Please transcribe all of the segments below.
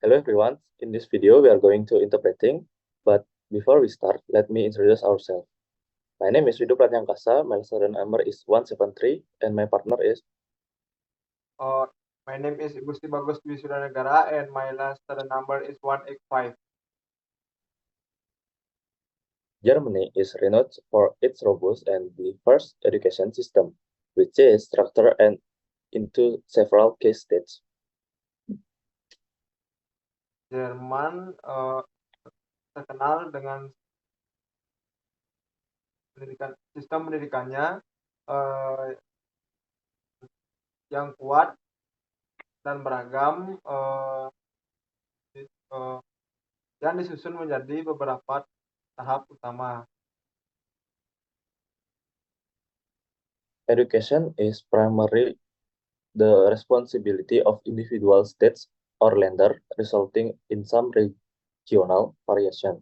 Hello everyone, in this video we are going to interpreting, but before we start, let me introduce ourselves. My name is Widu Pratnyangkasa, my student number is 173, and my partner is... My name is Gusti Bagus Dwi Sudanegara and my last student number is 185. Germany is renowned for its robust and diverse education system, which is structured and into several case states. Jerman terkenal dengan sistem pendidikannya yang kuat dan beragam yang disusun menjadi beberapa tahap utama. Education is primarily the responsibility of individual states or lender, resulting in some regional variation.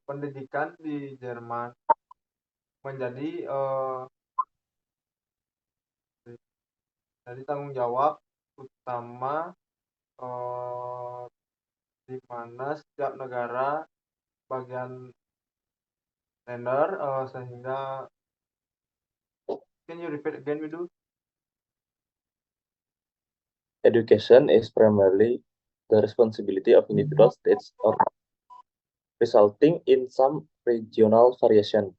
Pendidikan di Jerman menjadi tanggung jawab utama di mana setiap negara bagian lender sehingga can you repeat again, Widu? Education is primarily the responsibility of individual states or resulting in some regional variation.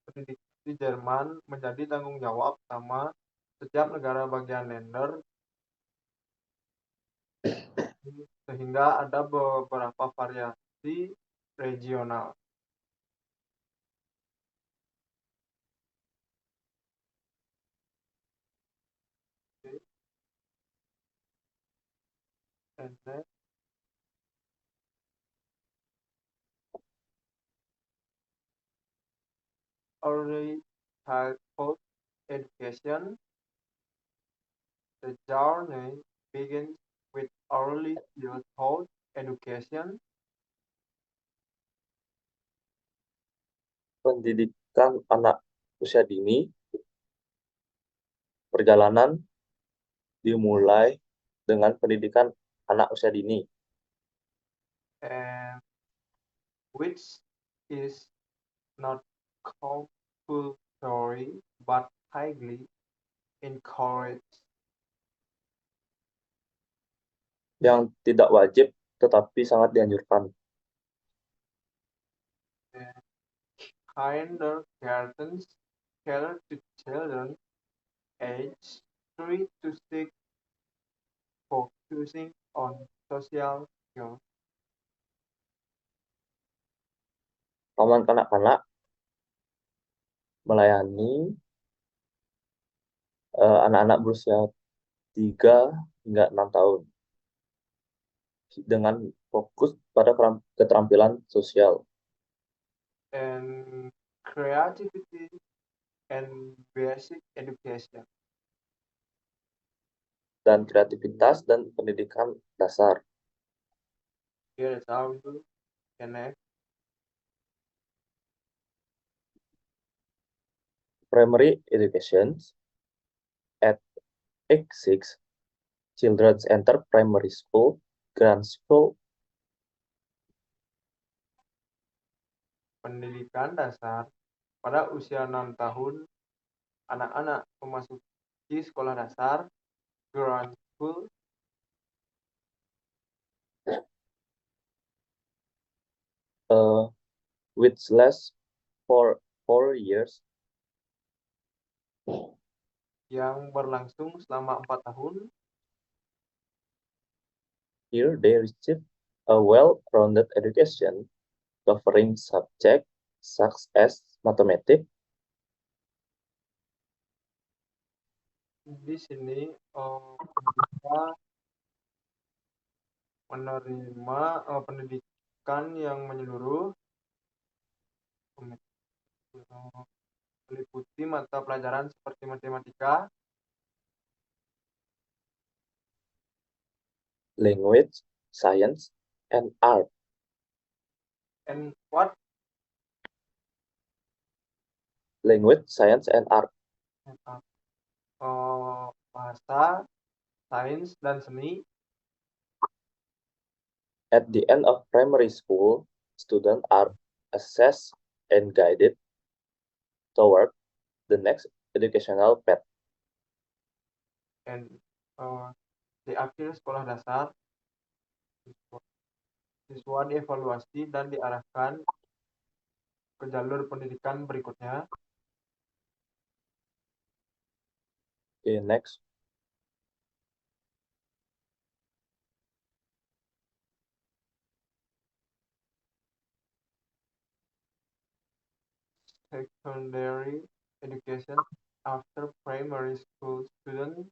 Pendidikan di Jerman menjadi tanggung jawab sama setiap negara bagian lender sehingga ada beberapa variasi regional. Okay. And then early childhood education. The journey begins with early childhood education. Pendidikan anak usia dini, perjalanan dimulai dengan pendidikan anak usia dini. And which is not compulsory but highly encouraged. Yang tidak wajib tetapi sangat dianjurkan. Kindergartens cater to children aged 3 to 6, focusing on social skills. Taman kanak-kanak melayani anak-anak berusia 3 hingga 6 tahun dengan fokus pada keterampilan sosial and creativity and basic education. dan kreativitas dan pendidikan dasar. Here is how we do connect. Primary education at age 6, children enter primary school, grand school. Pendidikan dasar pada usia 6 tahun, anak-anak memasuki sekolah dasar, grand school, which lasts for 4 years. Yang berlangsung selama 4 tahun. Here they receive a well-rounded education covering subjects such as mathematics. Di sini mereka menerima pendidikan yang menyeluruh, meliputi mata pelajaran seperti matematika, Language, science, and art. and what? Language, science, and art. Bahasa, sains, dan seni. At the end of primary school, students are assessed and guided toward the next educational path. And di akhir sekolah dasar, siswa dievaluasi dan diarahkan ke jalur pendidikan berikutnya. Okay, next. Secondary education. After primary school, students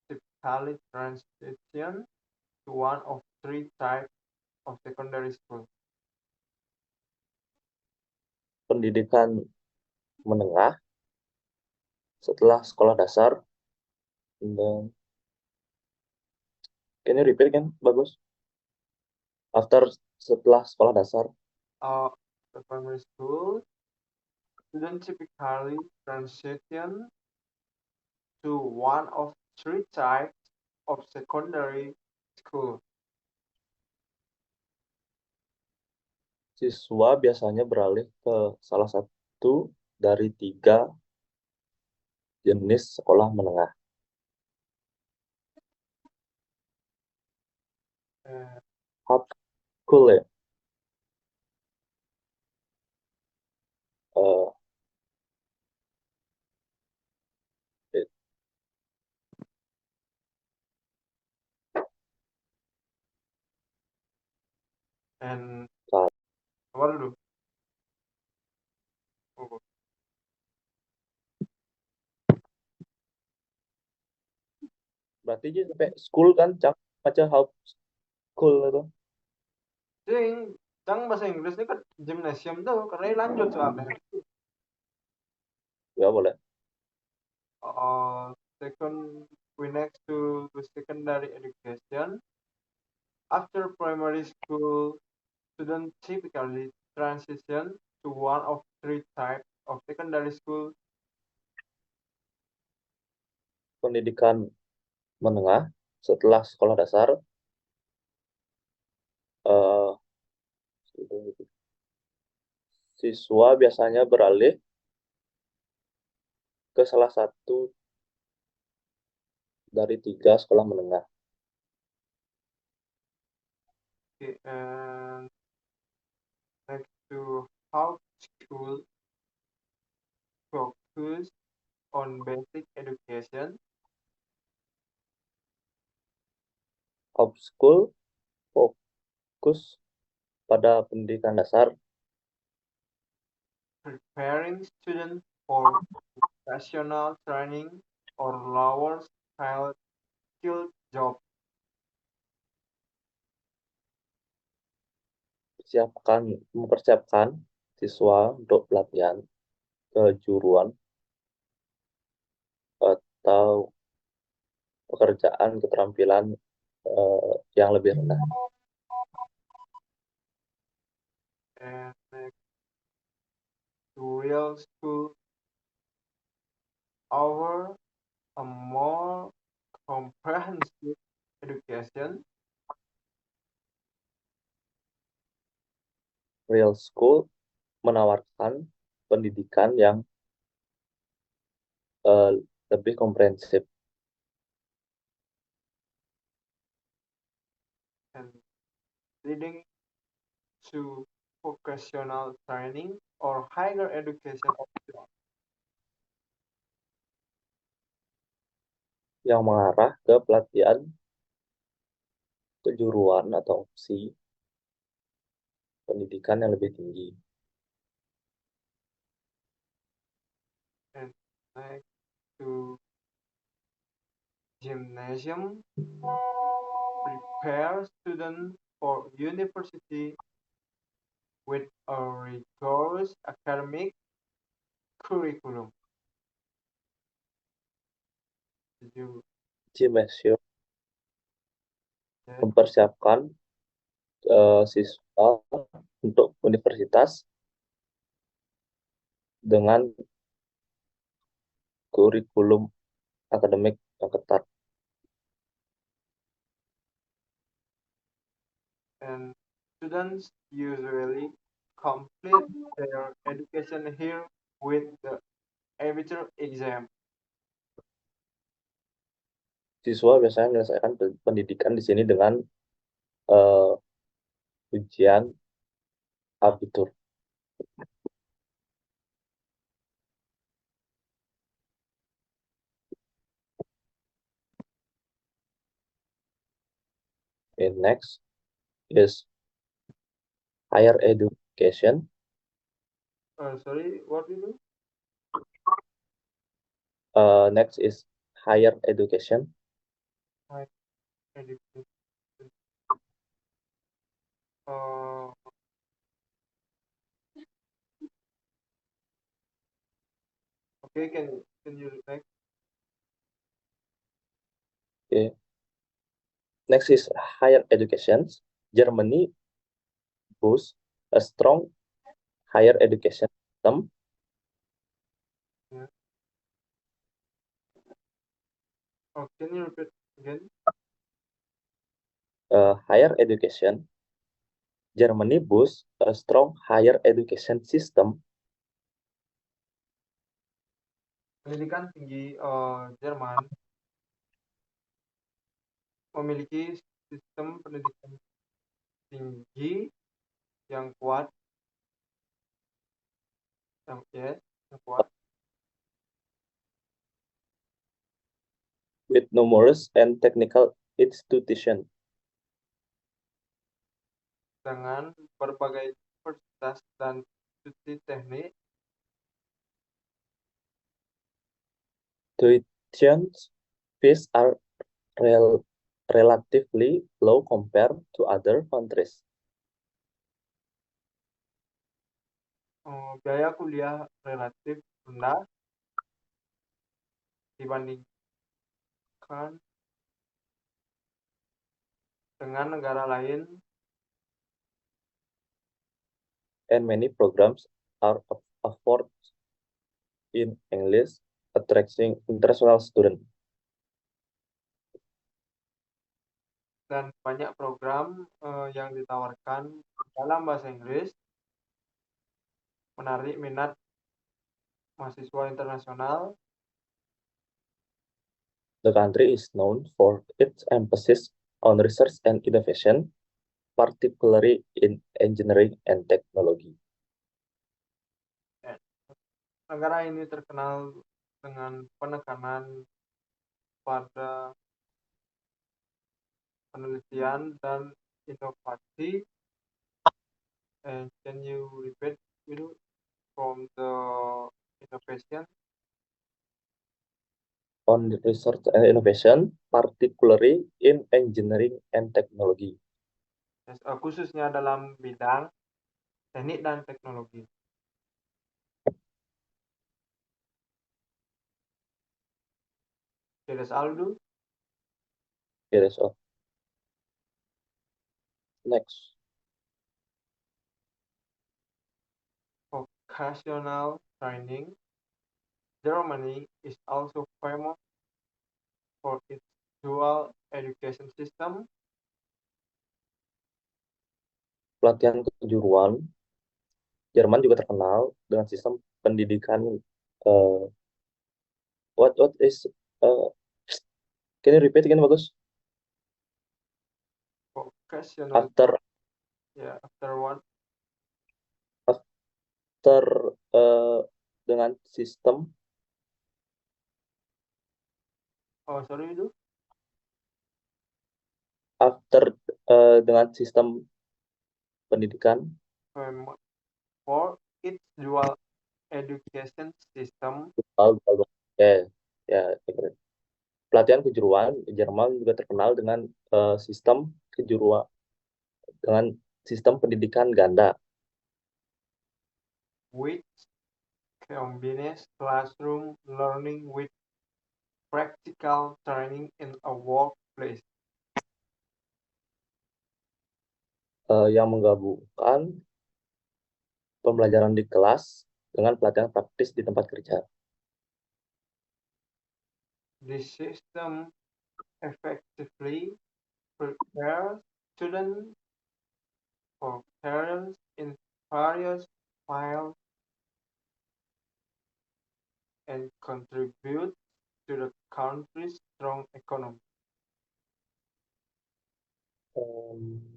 typically transition to one of three types of secondary school. Pendidikan menengah setelah sekolah dasar. And then, can you repeat again, Bagus? Setelah sekolah dasar. The primary school, students typically transition to one of three types of secondary school. Siswa biasanya beralih ke salah satu dari 3 jenis sekolah menengah. High school ya. And Salah. apa dulu? Oh, Berarti aja sampai school kan, cak aja high school itu. Cang bahasa Inggris ini kan gymnasium tuh, karena lanjut soalnya. Ya boleh. Second, we next to secondary education. After primary school, students typically transition to one of three types of secondary school. Pendidikan menengah setelah sekolah dasar. Siswa biasanya beralih ke salah satu dari 3 sekolah menengah. Okay, and next to how school focus on basic education. High school fokus pada pendidikan dasar, Preparing students for professional training or lower skill job. mempersiapkan siswa untuk pelatihan kejuruan atau pekerjaan keterampilan yang lebih rendah. And next to real school over a more comprehensive education. Real school menawarkan pendidikan yang lebih komprehensif. And leading to vocational training or higher education options. Yang mengarah ke pelatihan kejuruan atau opsi pendidikan yang lebih tinggi. And next to gymnasium, prepare students for university with a rigorous academic curriculum. Gymnasium mempersiapkan siswa untuk universitas dengan kurikulum akademik yang ketat. And students usually complete their education here with the amateur exam. Siswa biasanya menyelesaikan pendidikan di sini dengan uh, ujian abitur. Okay, next is higher education. Sorry, what do you do? Next is higher education. Higher education. Uh, okay, can you next? Okay. Next is higher education. Germany boasts a strong higher education system. Yeah. Oh, can you repeat again? Higher education. Germany boasts a strong higher education system. Pendidikan tinggi Jerman memiliki sistem pendidikan tinggi yang kuat, yang kuat, With numerous and technical institutions. dengan berbagai universitas dan institusi teknik. Tuition fees are relatively low compared to other countries. Biaya kuliah relatif rendah dibandingkan dengan negara lain, And many programs are offered in English, attracting international students. dan banyak program yang ditawarkan dalam bahasa Inggris menarik minat mahasiswa internasional. The country is known for its emphasis on research and innovation, particularly in engineering and technology. Negara ini terkenal dengan penekanan pada penelitian dan inovasi. And can you repeat itu from the innovation? On research and innovation, particularly in engineering and technology. Yes, khususnya dalam bidang teknik dan teknologi. Okay, that's all do. Okay, that's all. Next. Vocational training. Germany is also famous for its dual education system. Pelatihan kejuruan, Jerman juga terkenal dengan sistem pendidikan. What is can you repeat again, Bagus? Vocational. After What? Dengan sistem. Oh, sorry itu. After dengan sistem pendidikan. For its dual education system. Ya, pelatihan kejuruan Jerman juga terkenal dengan sistem kejuruan dengan sistem pendidikan ganda. Which combines classroom learning with practical training in a workplace. Yang menggabungkan pembelajaran di kelas dengan pelatihan praktis di tempat kerja. This system effectively prepares students for careers in various fields and contributes to the country's strong economy.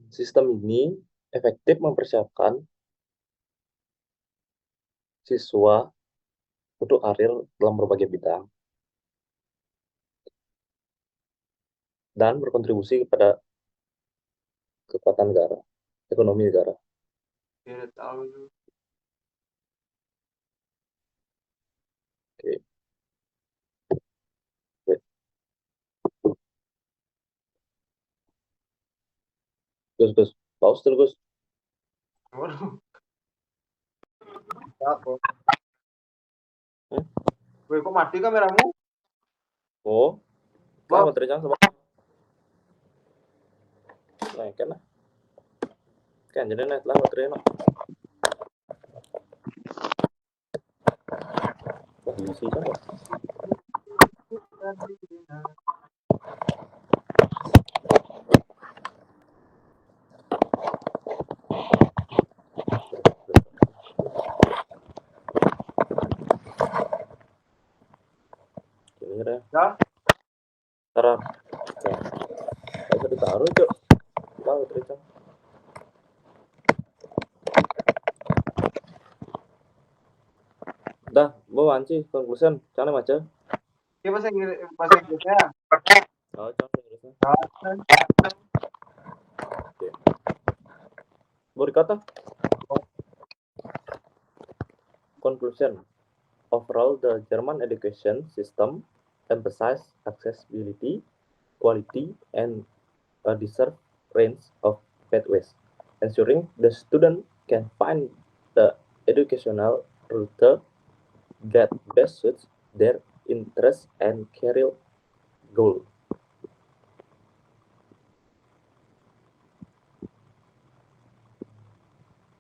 Sistem ini efektif mempersiapkan siswa untuk karir dalam berbagai bidang dan berkontribusi kepada kekuatan negara, ekonomi negara. Tidak tahu. Oke. Wait. Gus. Pause dulu, Gus. Waduh. Apa? Woi, kok mati kameramu? Oh, Bob. baterainya sama. Nah, kan lah. Kan jadi naik lah baterainya. Wah, isi kan. Ini ya. Ya, Taruh. Bisa ditaruh, Cok. Tahu baterainya. Dah, bawa anci conclusion. Cara macam. ini bahasa Inggrisnya. Oh, cara Inggrisnya. Oke. Baru kata. Conclusion. Overall, the German education system emphasizes accessibility, quality, and a deserved range of pathways, ensuring the student can find the educational route that best suits their interests and career goal.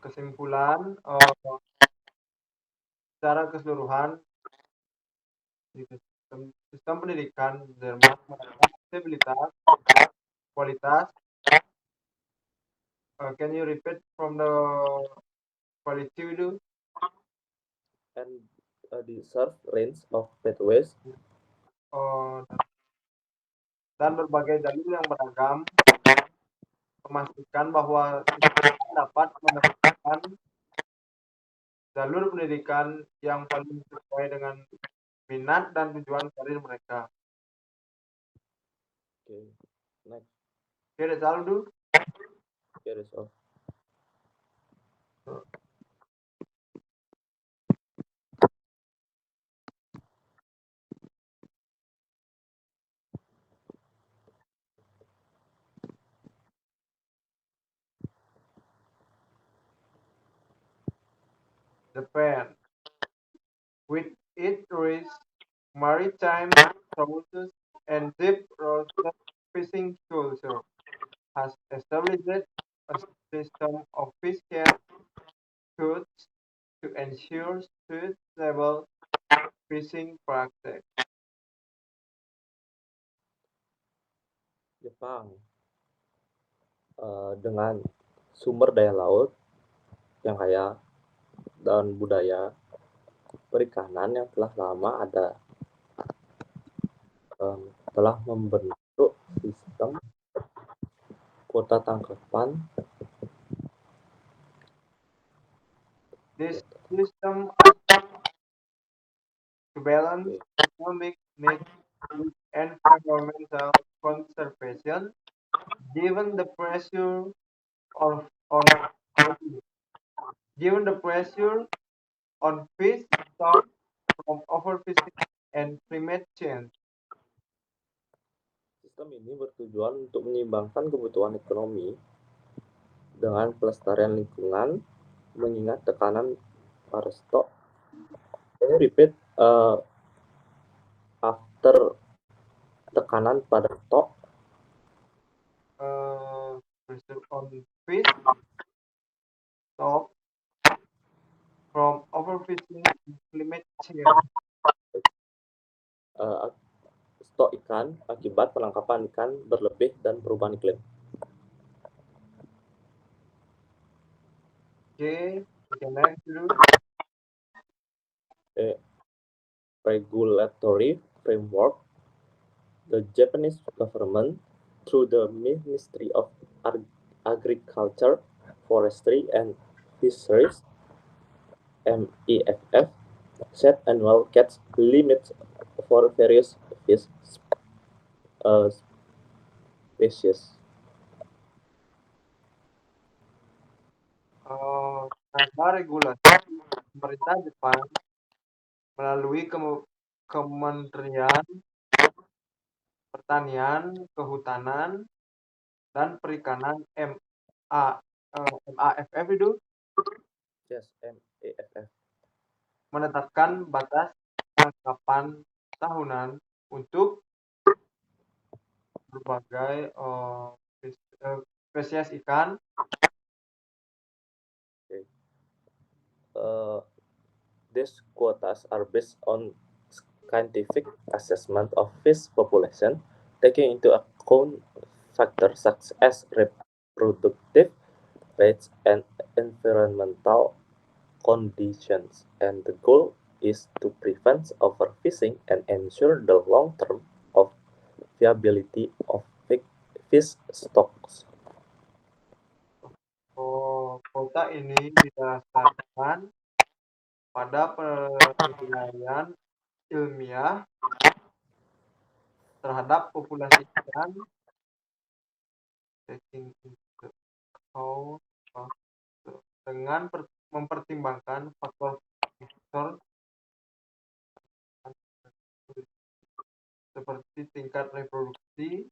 Kesimpulan, secara keseluruhan sistem pendidikan Jerman mengenai stabilitas, kualitas. Can you repeat from the quality we do? And a deserved range of pathways. Dan berbagai jalur yang beragam, memastikan bahwa siswa dapat mendapatkan jalur pendidikan yang paling sesuai dengan minat dan tujuan karir mereka. Okay, next. Okay, that's all, do. Here is all. Japan, with its rich maritime resources and deep rooted fishing culture, has established a system of fish care codes to ensure sustainable fishing practice. Jepang dengan sumber daya laut yang kaya dan budaya perikanan yang telah lama ada, telah membentuk sistem kuota tangkapan. This system to balance economic needs with environmental conservation, given the pressure on given the pressure on fish stocks from overfishing and climate change. Sistem ini bertujuan untuk menyeimbangkan kebutuhan ekonomi dengan pelestarian lingkungan, mengingat tekanan pada stok. Can you repeat after tekanan pada stok? Pressure on fish stock from overfishing and climate change. stok ikan akibat penangkapan ikan berlebih dan perubahan iklim. Okay, next dulu. Regulatory framework. The Japanese government, through the Ministry of Agriculture, Forestry and Fisheries (MEFF), set annual catch limits for various fish species. Tanpa regulasi, pemerintah Jepang melalui Kementerian Pertanian, Kehutanan, dan Perikanan MAFF itu Yes, MEFF. menetapkan batas penangkapan tahunan untuk berbagai spesies ikan. Okay. These quotas are based on scientific assessment of fish population, taking into account factors such as reproductive rates and environmental conditions, and the goal is to prevent overfishing and ensure the long-term of viability of fish stocks. Quota ini didasarkan pada penilaian ilmiah terhadap populasi ikan, taking into account dengan mempertimbangkan faktor seperti tingkat reproduksi,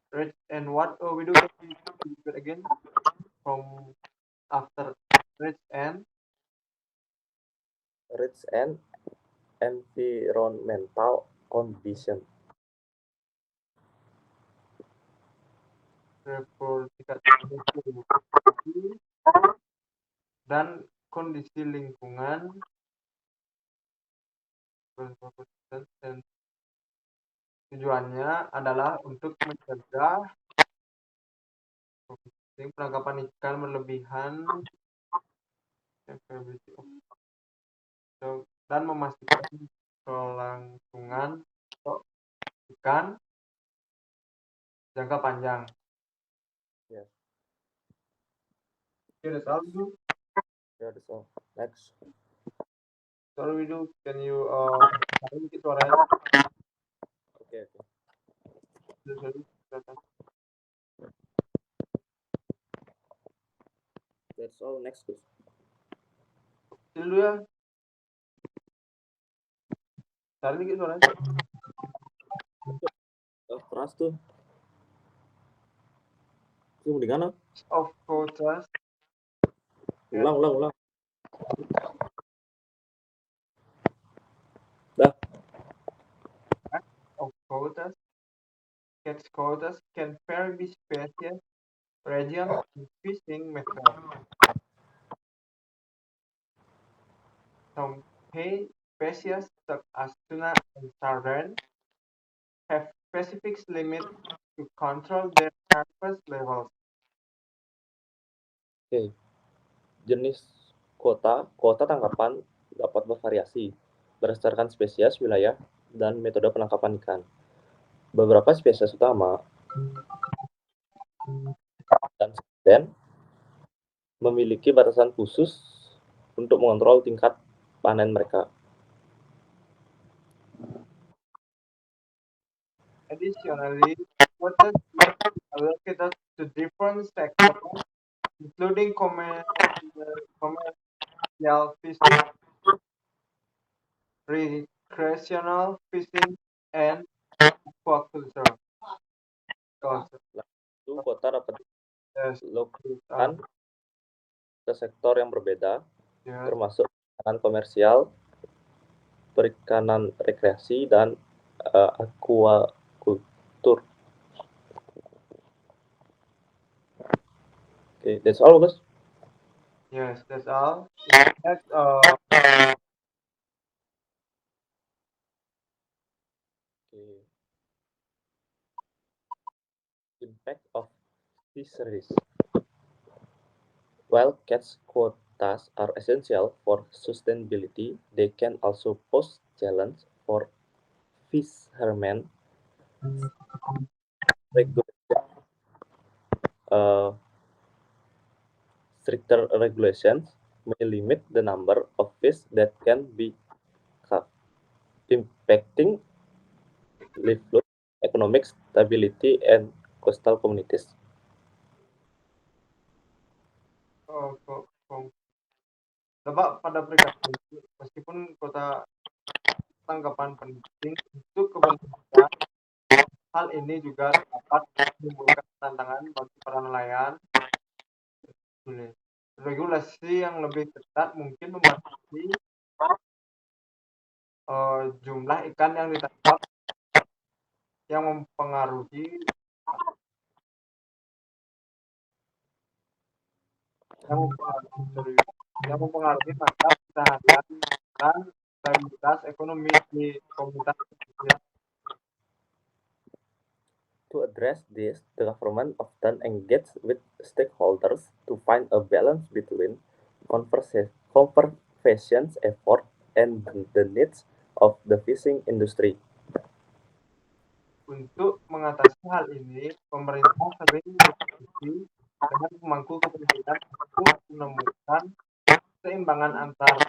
rate, and what we do again from after rate and environmental condition. tingkat reproduksi dan kondisi lingkungan, dan tujuannya adalah untuk mencegah penangkapan ikan berlebihan dan memastikan kelangsungan ikan jangka panjang. Yes. Okay, that's all. Yeah, that's all. Next. Sorry, Widu, can you dikit suaranya? Okay. That's all. Next, Gus. Dulu ya. Cari dikit suaranya. Keras tuh. Itu di mana? Of quotas. Ulang. Dah. Of quotas. Catch quotas can vary by species, region, and fishing method. Some species, such as tuna and sardine, have specific limits to control their harvest levels. Oke. Jenis kuota tangkapan dapat bervariasi berdasarkan spesies, wilayah, dan metode penangkapan ikan. Beberapa spesies utama dan memiliki batasan khusus untuk mengontrol tingkat panen mereka. Additionally, quotas are allocated to different sectors, including commercial fishing, recreational fishing, and aquaculture. Itu kuota dapat dilakukan ke sektor yang berbeda, termasuk perikanan komersial, perikanan rekreasi, dan aquaculture. Okay, that's all, guys. Yes, that's all. Next, Okay. Impact of fisheries. While catch quotas are essential for sustainability, they can also pose challenges for fishermen. Uh, Stricter regulations may limit the number of fish that can be caught, impacting livelihood, economic stability, and coastal communities. Oh, Bapak pada perikatan ini, meskipun kota tanggapan penting untuk keberlanjutan, hal ini juga dapat menimbulkan tantangan bagi para nelayan. Regulasi yang lebih ketat mungkin membatasi jumlah ikan yang ditangkap yang mempengaruhi yang mempengaruhi masa kesehatan dan stabilitas ekonomi di komunitas kecil. To address this, the government often engages with stakeholders to find a balance between conservation effort and the needs of the fishing industry. Untuk mengatasi hal ini, pemerintah sering berdiskusi dengan pemangku kepentingan untuk menemukan keseimbangan antara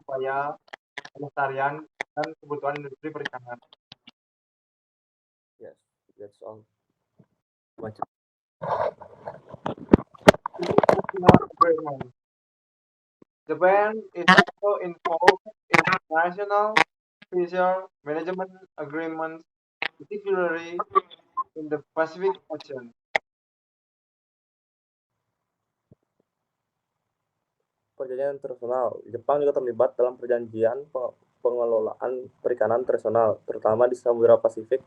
upaya pelestarian dan kebutuhan industri perikanan. Yes, that's all. International agreement. Japan is also involved in international fisheries management agreements, particularly in the Pacific Ocean. Perjanjian internasional. Jepang juga terlibat dalam perjanjian pengelolaan perikanan internasional, terutama di Samudra Pasifik.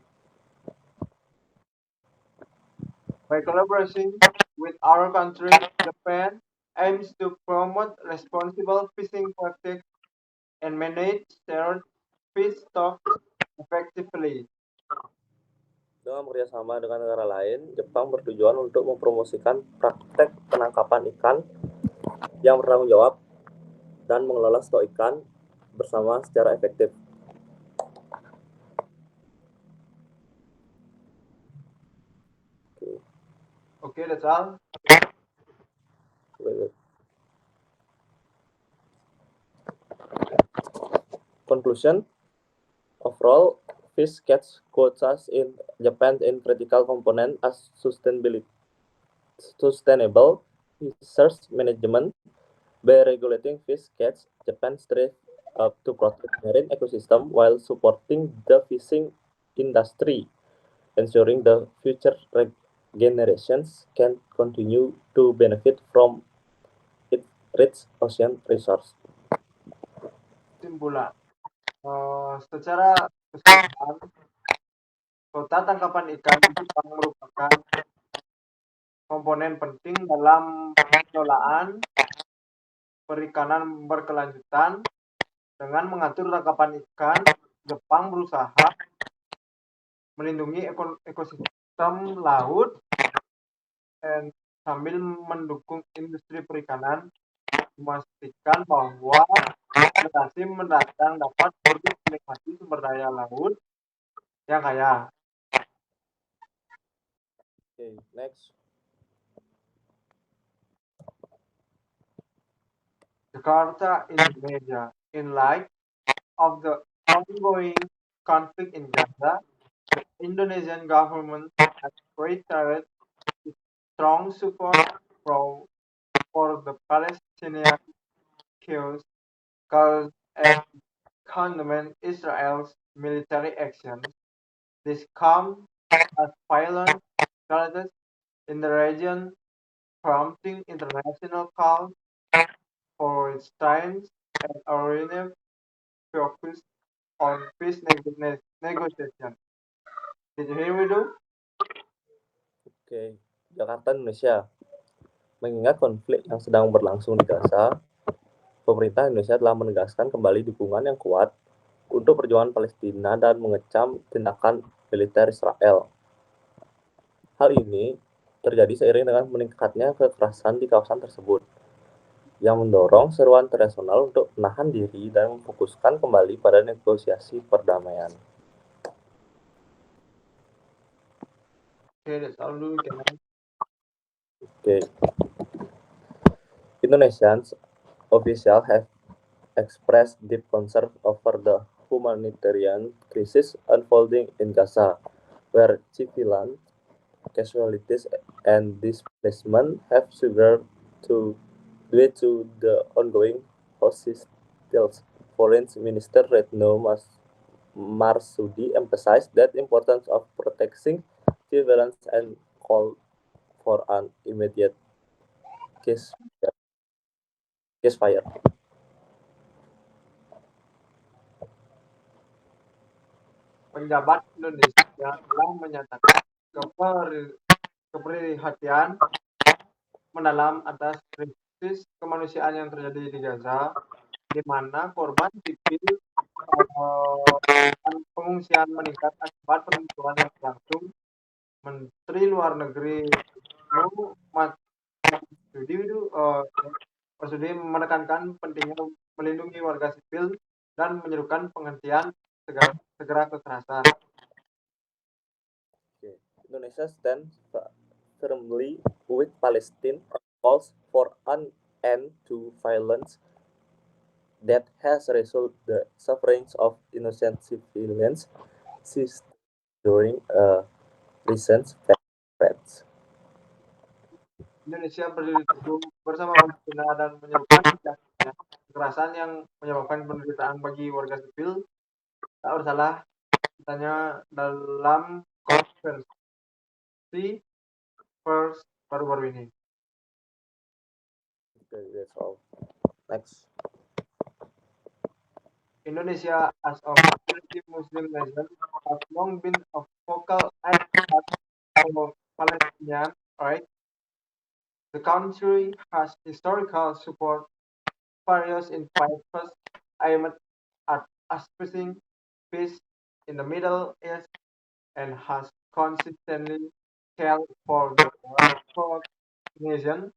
By collaborating with our country, Japan aims to promote responsible fishing practices and manage shared fish stocks effectively. Dengan bekerjasama dengan negara lain, Jepang bertujuan untuk mempromosikan praktek penangkapan ikan yang bertanggung jawab dan mengelola stok ikan bersama secara efektif. Okay, that's all. Conclusion: overall, fish catch quotas in Japan is critical component as sustainable resource management. By regulating fish catch, Japan strives to protect marine ecosystem while supporting the fishing industry, ensuring the future generations can continue to benefit from its rich ocean resource. Kesimpulan. Secara keseluruhan, kota tangkapan ikan di Jepang merupakan komponen penting dalam pengelolaan perikanan berkelanjutan. Dengan mengatur tangkapan ikan, Jepang berusaha melindungi ekosistem laut dan sambil mendukung industri perikanan, memastikan bahwa generasi mendatang dapat hidup menikmati sumber daya laut yang kaya. Okay, next. Jakarta, Indonesia. In light of the ongoing conflict in Gaza, the Indonesian government has reiterated its strong support for the Palestinian cause and condemn Israel's military actions. This comes as violence escalates in the region, prompting international calls for its science and a renewed focus on peace negotiation. Did you hear me, do? Okay. Jakarta, Indonesia. Mengingat konflik yang sedang berlangsung di Gaza, pemerintah Indonesia telah menegaskan kembali dukungan yang kuat untuk perjuangan Palestina dan mengecam tindakan militer Israel. Hal ini terjadi seiring dengan meningkatnya kekerasan di kawasan tersebut, yang mendorong seruan internasional untuk menahan diri dan memfokuskan kembali pada negosiasi perdamaian. Okay, that's all dulu, Kenan. Okay. Indonesians officials have expressed deep concern over the humanitarian crisis unfolding in Gaza, where civilian casualties and displacement have surged due to the ongoing hostilities. Foreign Minister Retno Marsudi emphasized the importance of protecting civilians and called for an immediate ceasefire. Penjabat Indonesia telah menyatakan keprihatinan mendalam atas krisis kemanusiaan yang terjadi di Gaza, di mana korban sipil dan pengungsian meningkat akibat permusuhan yang berlangsung. Menteri Luar Negeri Marsudi menekankan pentingnya melindungi warga sipil dan menyerukan penghentian segera kekerasan. Indonesia stands firmly with Palestine and calls for an end to violence that has resulted the sufferings of innocent civilians during recent threats. Indonesia berdiri teguh bersama Palestina dan menyerukan kekerasan yang menyebabkan penderitaan bagi warga sipil tak bersalah, katanya dalam konferensi pers baru-baru ini. Okay, that's all. Next. Indonesia, as a majority Muslim nation, has long been a vocal advocate for Palestinian rights. The country has historical support various in purpose aimed at achieving peace in the Middle East and has consistently called for the recognition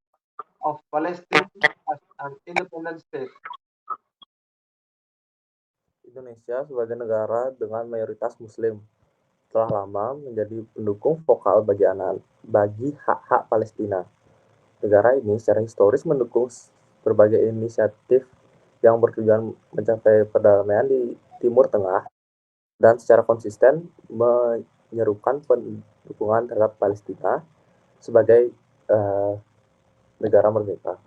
of Palestine as an independent state. Indonesia sebagai negara dengan mayoritas Muslim telah lama menjadi pendukung vokal bagi hak-hak Palestina. Negara ini secara historis mendukung berbagai inisiatif yang bertujuan mencapai perdamaian di Timur Tengah dan secara konsisten menyerukan dukungan terhadap Palestina sebagai negara merdeka.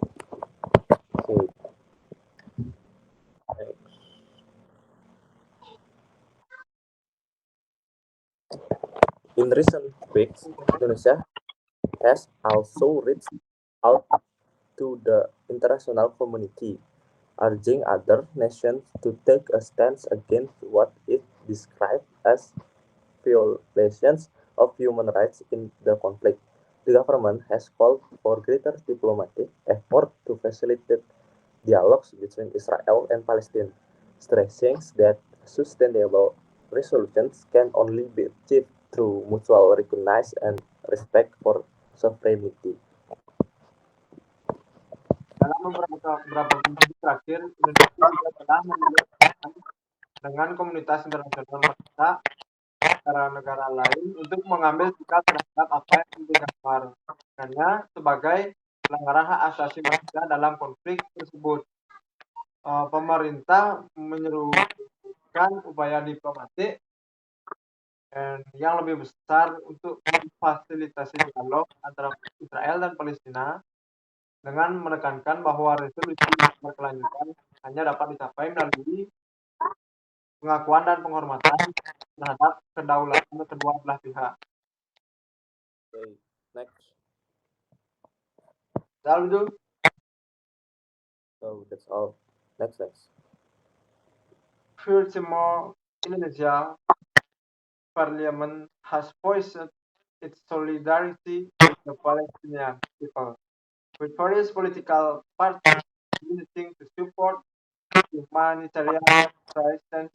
Okay. In recent weeks, Indonesia has also reached out to the international community, urging other nations to take a stance against what it described as violations of human rights in the conflict. The government has called for greater diplomatic effort to facilitate dialogues between Israel and Palestine, stressing that sustainable resolutions can only be achieved through mutual recognition and respect for sovereignty. Dalam beberapa bulan terakhir, Indonesia juga telah menegakkan dengan komunitas internasional mereka negara-negara lain untuk mengambil sikap terhadap apa yang digambarkannya sebagai pelanggaran hak asasi manusia dalam konflik tersebut. Pemerintah menyerukan upaya diplomatik yang lebih besar untuk memfasilitasi dialog antara Israel dan Palestina dengan menekankan bahwa resolusi berkelanjutan hanya dapat dicapai melalui pengakuan dan penghormatan terhadap kedaulatan kedua belah pihak. Okay, next. Lalu, So that's all. Next. furthermore, Indonesia Parliament has voiced its solidarity with the Palestinian people, with various political parties uniting to support humanitarian crisis in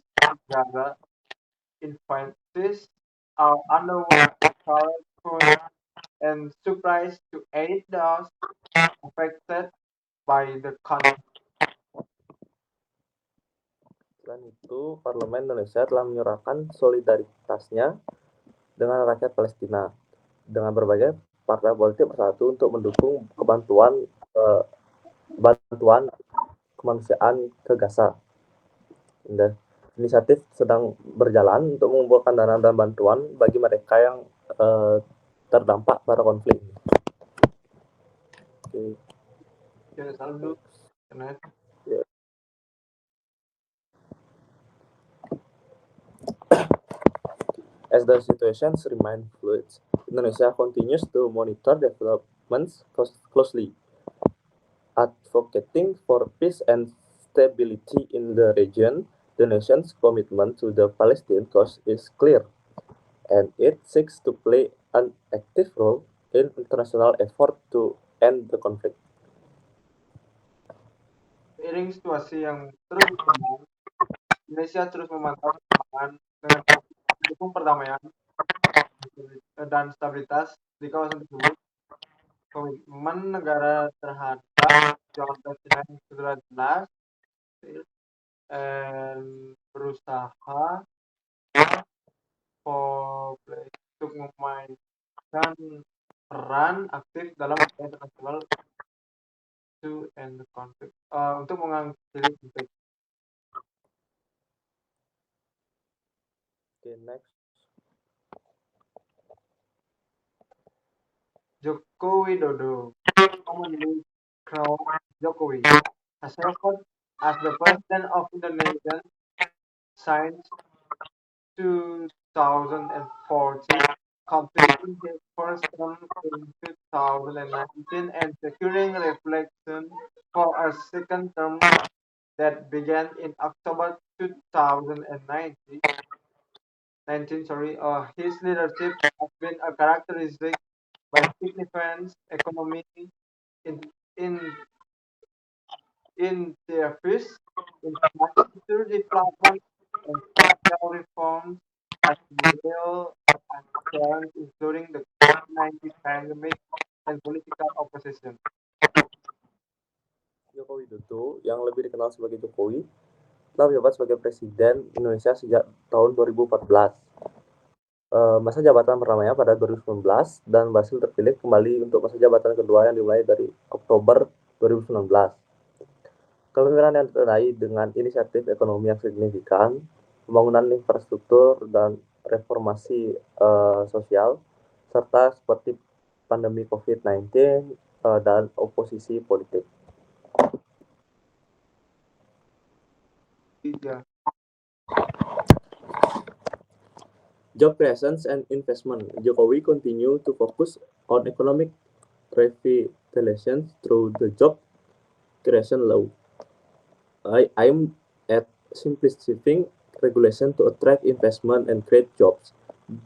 Gaza, infants are underway current food and supplies to aid those affected by the conflict. Selain itu, Parlemen Indonesia telah menyuarakan solidaritasnya dengan rakyat Palestina dengan berbagai partai politik bersatu untuk mendukung eh, bantuan kemanusiaan ke Gaza. Dan inisiatif sedang berjalan untuk mengumpulkan dana dan bantuan bagi mereka yang terdampak pada konflik. Okay. Ya, selalu karena Yeah. As the situations remain fluid, Indonesia continues to monitor developments closely, advocating for peace and stability in the region. The nation's commitment to the Palestinian cause is clear, and it seeks to play an active role in international effort to end the conflict. seiring situasi yang terus berkembang, Indonesia terus memantau perkembangan dengan mendukung perdamaian dan stabilitas di kawasan tersebut. Komitmen negara terhadap perjuangan Palestina yang sudah jelas dan berusaha untuk memainkan peran aktif dalam upaya internasional to end the conflict, untuk mengakhiri konflik. Okay, next. Joko Widodo, commonly called Jokowi, has served as the President of Indonesia since 2014, completing his first term in 2019 and securing re-election for a second term that began in October 2019. His leadership has been characterized by significant economic in interface, infrastructure development, and social reforms as well as challenges including the COVID-19 pandemic and political opposition. Joko Widodo, yang lebih dikenal sebagai Jokowi, telah menjabat sebagai Presiden Indonesia sejak tahun 2014. Masa jabatan pertamanya pada 2019 dan berhasil terpilih kembali untuk masa jabatan kedua yang dimulai dari Oktober 2019. Kepemimpinan yang ditandai dengan inisiatif ekonomi yang signifikan, pembangunan infrastruktur dan reformasi sosial, serta seperti pandemi COVID-19 dan oposisi politik. 3. Job creation and investment. Jokowi continue to focus on economic revitalization through the job creation law. I'm at simplifying regulation to attract investment and create jobs.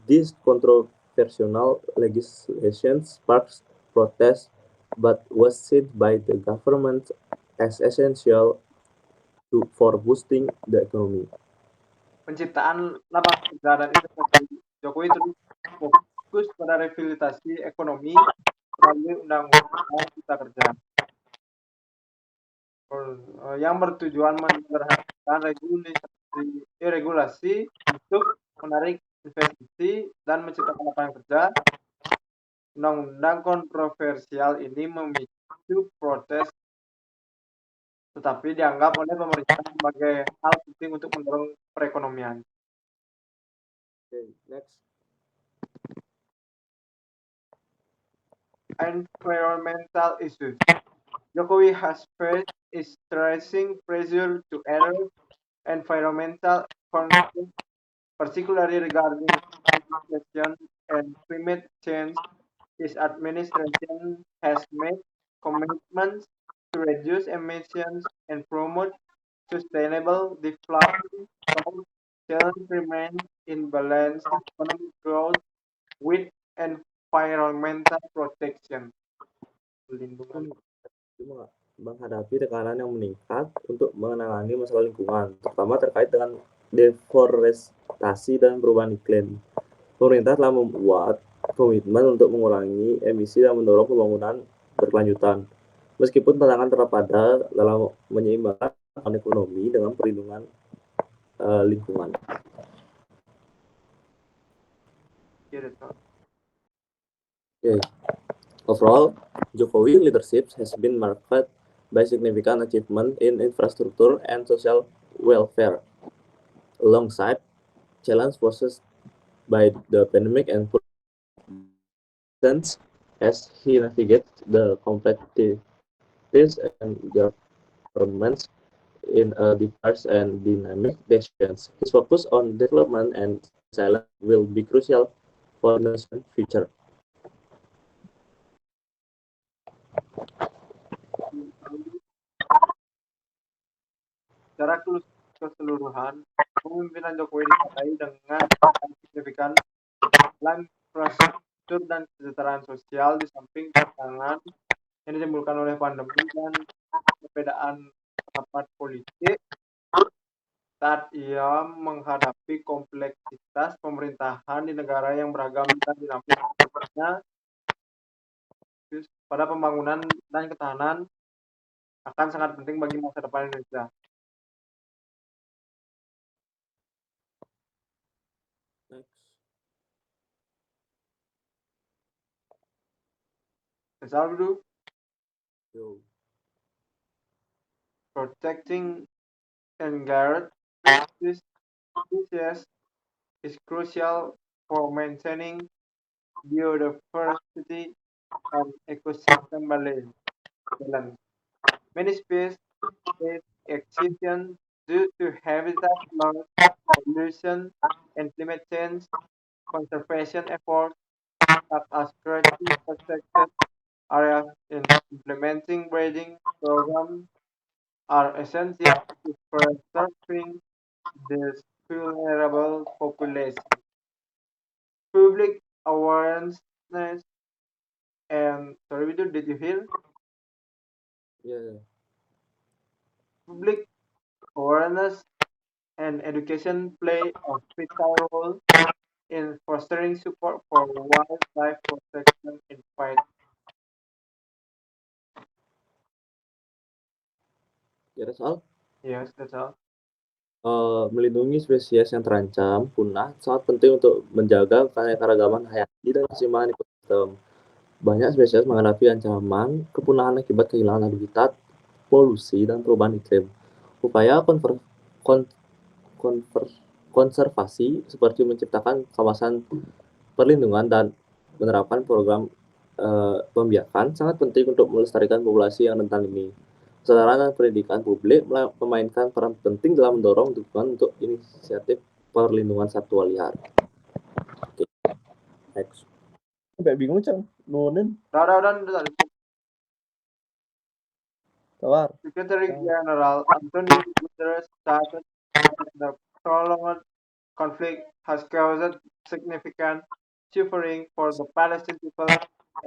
This controversial legislation sparks protest but was seen by the government as essential for boosting the economy. Penciptaan lapangan kerja dan investasi. Jokowi terus fokus pada revitalisasi ekonomi melalui Undang-Undang Cipta Kerja yang bertujuan menyederhanakan regulasi untuk menarik investasi dan menciptakan lapangan kerja. Undang-undang kontroversial ini memicu protes, tetapi dianggap oleh pemerintah sebagai hal penting untuk mendorong perekonomian. Okay, next. Environmental issues. Jokowi has faced increasing pressure to address environmental concerns, particularly regarding legislation and climate change. His administration has made commitments to reduce emissions and promote sustainable development, but challenge remains in balancing economic growth with environmental protection. Pelindungan. menghadapi tekanan yang meningkat untuk menangani masalah lingkungan, terutama terkait dengan deforestasi dan perubahan iklim. Pemerintah telah membuat komitmen untuk mengurangi emisi dan mendorong pembangunan berkelanjutan. Meskipun tantangan tetap ada dalam menyeimbangkan ekonomi dengan perlindungan lingkungan. Okay. Overall, Jokowi leadership has been marked by significant achievement in infrastructure and social welfare, alongside challenge posed by the pandemic and as he navigates the complexities and governments in a diverse and dynamic nations. His focus on development and resilience will be crucial for the nation's future. Secara keseluruhan, kepemimpinan Jokowi disertai dengan signifikan dalam infrastruktur dan kesejahteraan sosial di samping tantangan yang ditimbulkan oleh pandemi dan perbedaan pendapat politik saat ia menghadapi kompleksitas pemerintahan di negara yang beragam dan dinamis pada pembangunan dan ketahanan akan sangat penting bagi masa depan Indonesia. Saldo, protecting endangered species is crucial for maintaining biodiversity and ecosystem balance. Many species face extinction due to habitat loss, pollution, and climate change. Conservation efforts such as creating protected areas and implementing breeding programs are essential to preserving this vulnerable population. Public awareness and sorry, Vidu, did you hear? Yeah. Public awareness and education play a vital role in fostering support for wildlife protection in fight. Ya, that's all. Yes, that's all. Melindungi spesies yang terancam punah sangat penting untuk menjaga keanekaragaman hayati dan keseimbangan ekosistem. Banyak spesies menghadapi ancaman kepunahan akibat kehilangan habitat, polusi, dan perubahan iklim. Upaya kon- konservasi seperti menciptakan kawasan perlindungan dan menerapkan program pembiakan sangat penting untuk melestarikan populasi yang rentan ini. Kesadaran dan pendidikan publik memainkan peran penting dalam mendorong dukungan untuk inisiatif perlindungan satwa liar. Oke, next. Sampai bingung cang, nurunin. Udah. Tawar. Secretary General Antonio Guterres stated that the prolonged conflict has caused significant suffering for the Palestinian people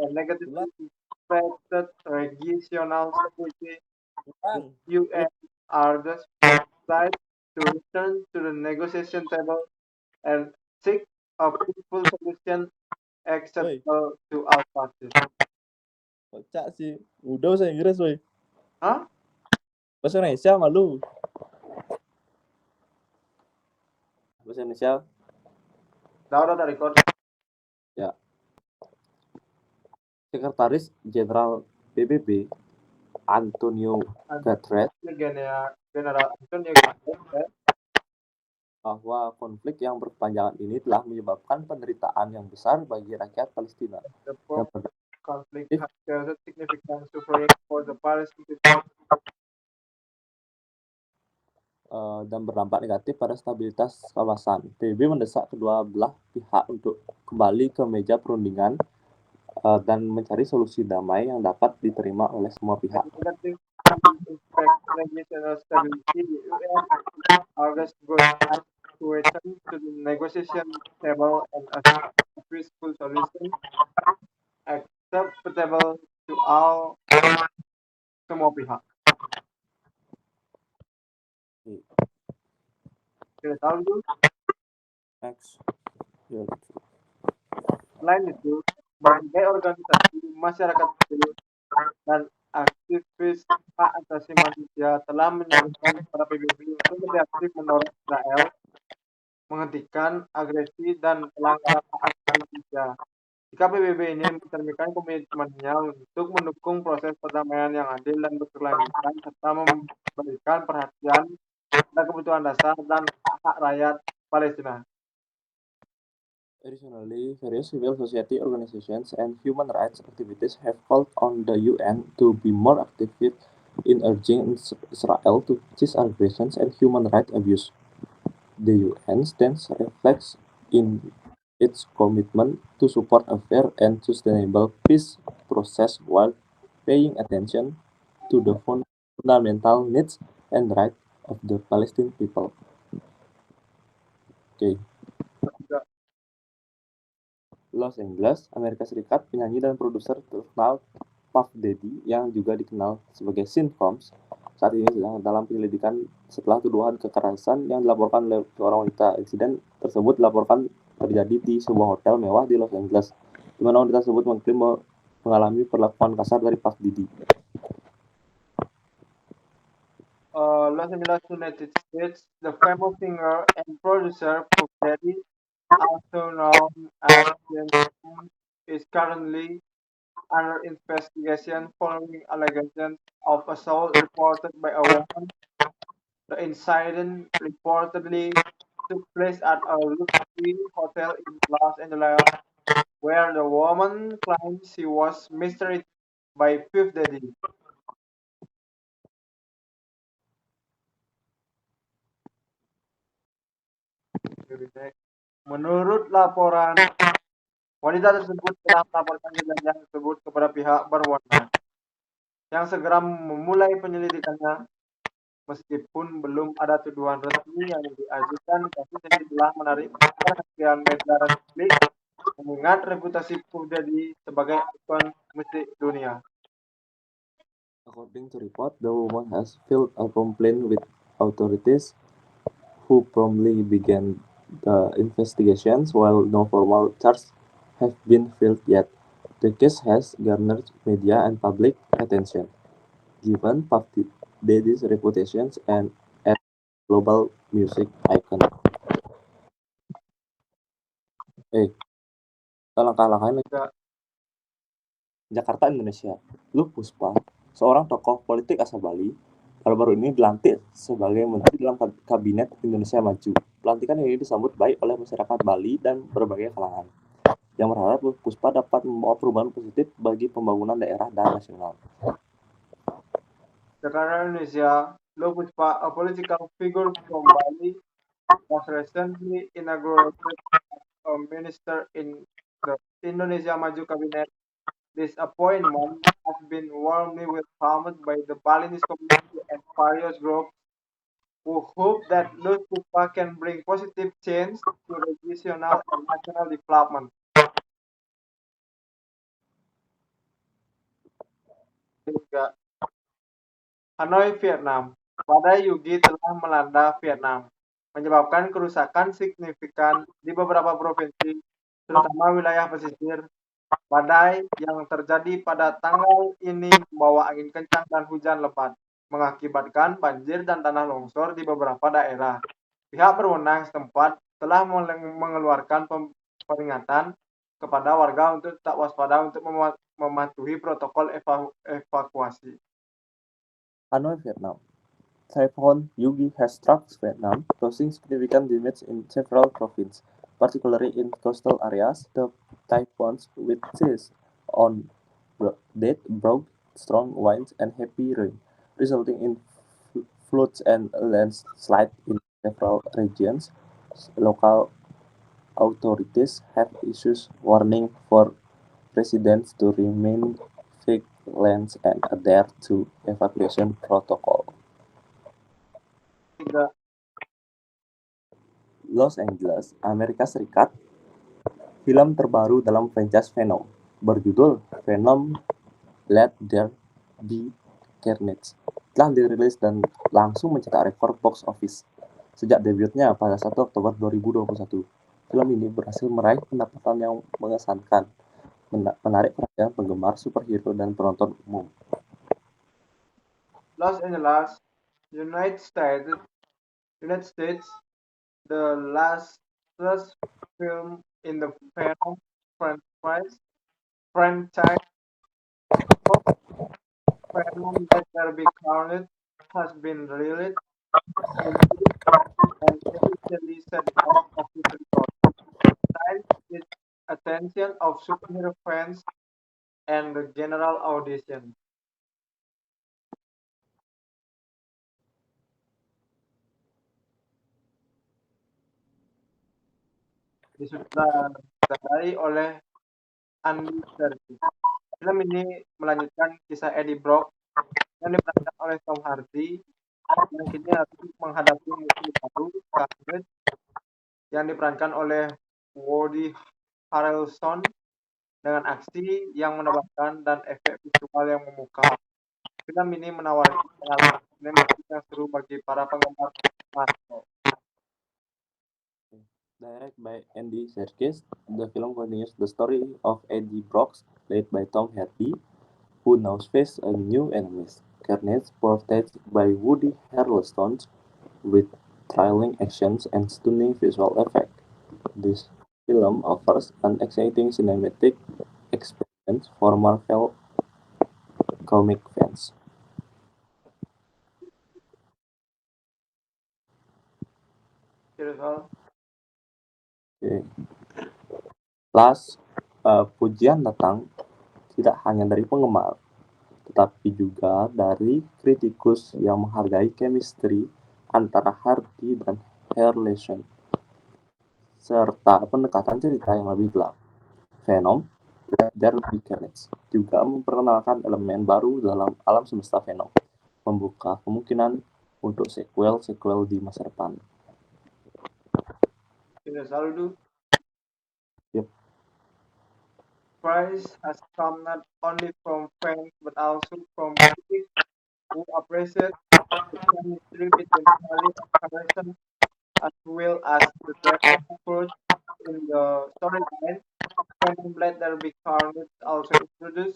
and negatively affected regional security. The UN urges both sides to return to the negotiation table and seek a peaceful solution acceptable to all parties. Kocak sih, udah bahasa Inggris woi. Hah? Bahasa Indonesia malu. Bahasa Indonesia. Udah record. Ya. Sekretaris Jenderal PBB Antonio Guterres General Antonio Guterres bahwa konflik yang berkepanjangan ini telah menyebabkan penderitaan yang besar bagi rakyat Palestina. Conflict has caused significant suffering for the Palestinian people dan berdampak negatif pada stabilitas kawasan. PBB mendesak kedua belah pihak untuk kembali ke meja perundingan dan mencari solusi damai yang dapat diterima oleh semua pihak. To return to the negotiation table and a peaceful solution acceptable to all semua pihak. Kita tahu itu. Next. Ya, Selain itu, berbagai organisasi masyarakat sipil dan aktivis hak asasi manusia telah menyerukan kepada PBB untuk lebih aktif mendorong Israel menghentikan agresi dan pelanggaran hak asasi manusia. Jika PBB ini mencerminkan komitmennya untuk mendukung proses perdamaian yang adil dan berkelanjutan serta memberikan perhatian pada kebutuhan dasar dan hak rakyat Palestina. Additionally, various civil society organizations and human rights activities have called on the UN to be more active in urging Israel to cease aggressions and human rights abuse. The UN stance reflects in its commitment to support a fair and sustainable peace process while paying attention to the fundamental needs and rights of the Palestinian people. Okay. Los Angeles, Amerika Serikat, penyanyi dan produser terkenal Puff Daddy yang juga dikenal sebagai Sean Combs saat ini sedang dalam penyelidikan setelah tuduhan kekerasan yang dilaporkan oleh seorang wanita. Insiden tersebut dilaporkan terjadi di sebuah hotel mewah di Los Angeles, di mana wanita tersebut mengklaim mengalami perlakuan kasar dari Puff Daddy. Los Angeles, United States, the famous singer and producer Puff Daddy, also known as James Combs, is currently under investigation following allegations of assault reported by a woman. The incident reportedly took place at a luxury hotel in Los Angeles, where the woman claimed she was mistreated by Puff Daddy. Menurut laporan, wanita tersebut telah melaporkan kejadian tersebut kepada pihak berwenang, yang segera memulai penyelidikannya. Meskipun belum ada tuduhan resmi yang diajukan, kasus ini telah menarik perhatian media dan publik, mengingat reputasi Puff Daddy sebagai ikon musik dunia. According to report, the woman has filed a complaint with authorities who promptly began the investigations while no formal charges have been filed yet. The case has garnered media and public attention, given Puff Daddy's reputation as a global music icon. Langkah-langkahnya Jakarta, Indonesia. Lu Puspa, seorang tokoh politik asal Bali, baru-baru ini dilantik sebagai menteri dalam kabinet Indonesia Maju. Pelantikan ini disambut baik oleh masyarakat Bali dan berbagai kalangan, yang berharap Puspa dapat membawa perubahan positif bagi pembangunan daerah dan nasional. Jakarta, Indonesia, Lo Puspa, a political figure from Bali, was recently inaugurated as a minister in the Indonesia Maju cabinet. This appointment has been warmly welcomed by the Balinese community and various groups who hope that Lo Puspa can bring positive change to regional and national development. Hanoi, Vietnam. Badai Yugi telah melanda Vietnam, menyebabkan kerusakan signifikan di beberapa provinsi, terutama wilayah pesisir. Badai yang terjadi pada tanggal ini membawa angin kencang dan hujan lebat, mengakibatkan banjir dan tanah longsor di beberapa daerah. Pihak berwenang setempat telah mengeluarkan peringatan kepada warga untuk tetap waspada untuk mematuhi protokol evakuasi. Hanoi, Vietnam. Typhoon Yugi has struck Vietnam, causing significant damage in several provinces, particularly in coastal areas. The typhoon's winds on date brought strong winds and heavy rain, resulting in floods and landslides in several regions. Local authorities have issued warning for residents to remain vigilant and adhere to evacuation protocol. Los Angeles, Amerika Serikat. Film terbaru dalam franchise Venom berjudul Venom Let There Be Carnage telah dirilis dan langsung mencetak rekor box office. Sejak debutnya pada 1 Oktober 2021, film ini berhasil meraih pendapatan yang mengesankan, menarik perhatian penggemar superhero dan penonton umum. Los Angeles, United States, United States, the last film in the Venom franchise, Venom Let There Be Carnage, has been released in theaters and officially set box office record, tied its attention of superhero fans and the general audience. Disutradarai oleh Andy Serkis. Film ini melanjutkan kisah Eddie Brock yang diperankan oleh Tom Hardy yang kini harus menghadapi musuh baru, Carnage, yang diperankan oleh Woody Harrelson dengan aksi yang menebakkan dan efek visual yang memukau. Film ini menawarkan pengalaman sinematik yang seru bagi para penggemar Marvel. Directed by Andy Serkis, the film continues the story of Eddie Brock, played by Tom Hardy, who now faces a new enemy, Carnage, portrayed by Woody Harrelson, with thrilling actions and stunning visual effects. This film offers an exciting cinematic experience for Marvel comic fans. Oke. Plus, pujian datang tidak hanya dari penggemar, tetapi juga dari kritikus yang menghargai chemistry antara Hardy dan Harrelson, serta pendekatan cerita yang lebih gelap. Venom, There Be Carnage juga memperkenalkan elemen baru dalam alam semesta Venom, membuka kemungkinan untuk sequel-sequel di masa depan. Saludo. Yep. Praise has come not only from fans but also from critics who appreciate the chemistry between Harley and Harrison as well as the director's approach in the storyline. Venom Let There Be Carnage also introduced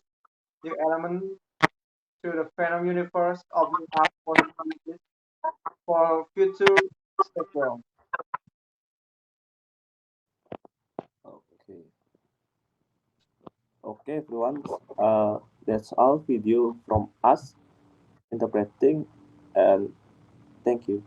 new elements to the Venom universe, opening up possibilities for future sequels. Okay. Okay, everyone. That's all video from us interpreting, and thank you.